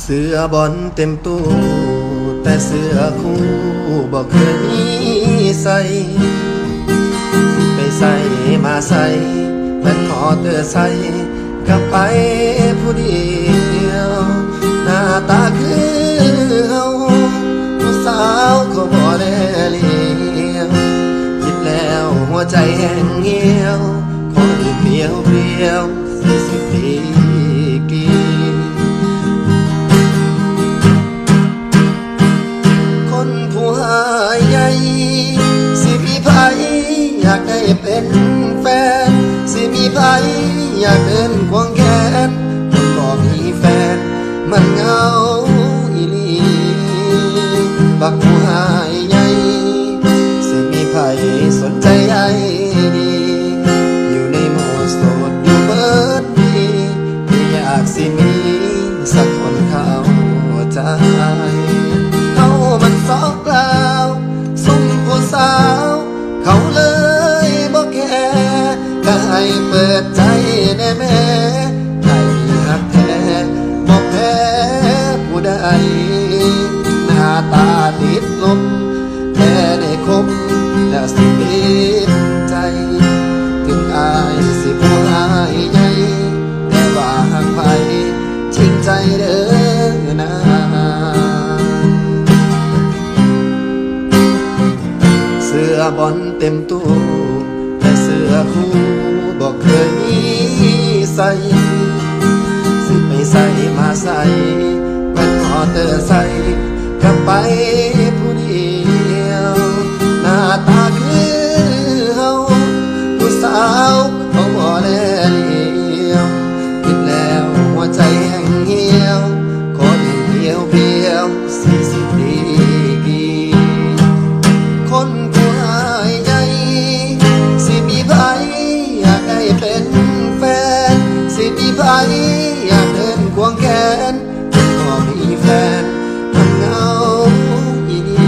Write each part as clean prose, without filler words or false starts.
เสื้อบอลเต็มตู้แต่เสื้อคู่บ่เคยมีใส่ไปใส่มาใส่เป็นขอเตอใส่กลับไปผู้เดียวหน้าตาคือเฮาผู้สาวเขาบ่ได้เลี้ยวคิดแล้วหัวใจแห้งเหี่ยวขอดื่มเพียว40 ปีกี่คนผู้หายใหญ่สิมีไผอยากได้เป็นแฟนสิมีไผอยากเดินควงแขนคนบ่มีแฟนมันเหงาอีหลีบักผู้หายใหญ่สิมีไผสนใจใยดีอยู่ในโหมดโสดอยู่เบิดปีไม่อยากสิมีสักคนเข้าใจเขามันสอกกล่าวซุ่มผู้สาวเขาเลยบ่แค่ก็ให้เปิดใจแน่แม่ให้หักแท้บ่แพ้ผู้ใดหน้าตาติดลมแต่ได้คบแล้วสิติดใจถึงอายสิผู้หายใหญ่แต่ว่าหักไผจริงใจเด้อนะเสื้อบอลเต็มตู้แต่เสื้อคู่บอกเคยมีใส่สิไปใส่มาใส่วันหอเตอใส่กลับไปผู้เดียวหน้าตาคือเฮาผู้สาวเขาบ่แลเลี้ยวคิดแล้วหัวใจแห้งเหี่ยวขอดื่มเพียว40 ปีกี่คนผู้หายใหญ่สิมีไผอยากได้เป็นแฟนสิมีไผอยากเดินควงแขนก็มีแฟนมันเหงาอีนี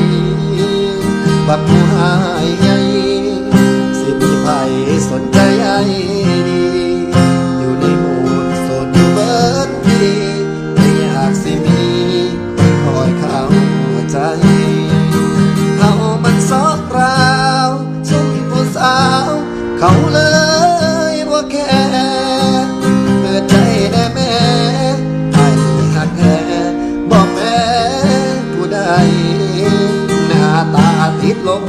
บักผู้หายใหญ่สิมีไผสนใจใยดีอยู่ในโหมดโสดอยู่เบิดปีไม่อยากสิมีคนคอยเข้าใจเขามันสอกราวซุ่มผู้สาวเขาเลยบ่แค่เปิดใจได้แม่ให้หักแท้บ่แม่ผู้ใดหน้าตาติดลม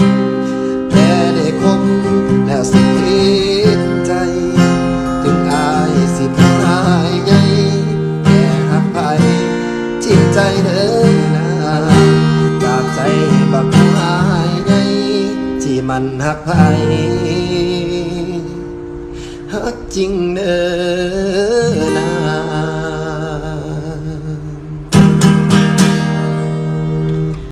แต่ได้คบแล้วสิติดใจถึงอายสิผู้หายใหญ่แต่หักไผจริงใจเด้อนะจากใจบักผู้หายใหญ่ที่มันหักไผฮักจริงเด้อ